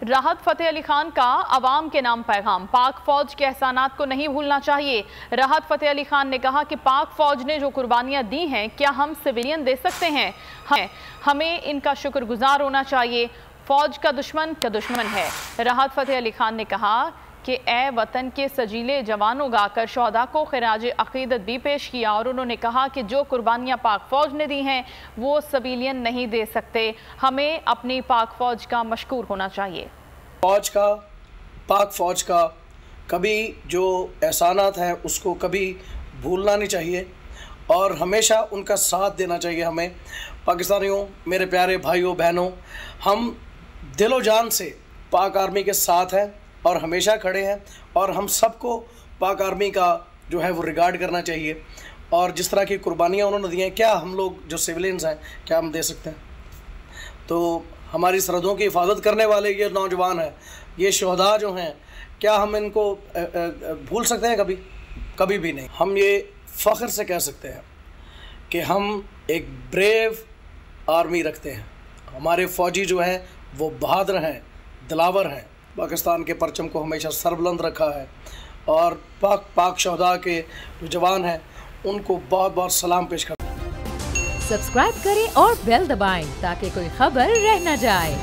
राहत फतेह अली खान का अवाम के नाम पैगाम, पाक फौज के एहसानात को नहीं भूलना चाहिए। राहत फतेह अली खान ने कहा कि पाक फौज ने जो कुर्बानियां दी हैं, क्या हम सिविलियन दे सकते हैं? हमें इनका शुक्रगुजार होना चाहिए। फौज का दुश्मन है। राहत फतेह अली खान ने कहा कि ए वतन के सजीले जवानों गाकर शोहदा को खिराज अकीदत भी पेश किया और उन्होंने कहा कि जो कुर्बानियाँ पाक फ़ौज ने दी हैं वो सिविलियन नहीं दे सकते। हमें अपनी पाक फ़ौज का मशकूर होना चाहिए। पाक फ़ौज का कभी जो एहसानात हैं उसको कभी भूलना नहीं चाहिए और हमेशा उनका साथ देना चाहिए। हमें पाकिस्तानियों, मेरे प्यारे भाइयों बहनों, हम दिलो जान से पाक आर्मी के साथ हैं और हमेशा खड़े हैं और हम सबको पाक आर्मी का जो है वो रिगार्ड करना चाहिए। और जिस तरह की कुर्बानियाँ उन्होंने दी हैं, क्या हम लोग जो सिविलियंस हैं क्या हम दे सकते हैं? तो हमारी सरहदों की हिफाजत करने वाले ये नौजवान हैं, ये शोहदा जो हैं, क्या हम इनको भूल सकते हैं? कभी भी नहीं। हम ये फ़ख्र से कह सकते हैं कि हम एक ब्रेव आर्मी रखते हैं। हमारे फ़ौजी जो हैं वो बहादुर हैं, दिलावर हैं, पाकिस्तान के परचम को हमेशा सरबुलंद रखा है और पाक शोहदा के जो जवान हैं उनको बहुत बहुत सलाम पेश करते हैं। सब्सक्राइब करें और बेल दबाएं ताकि कोई खबर रह न जाए।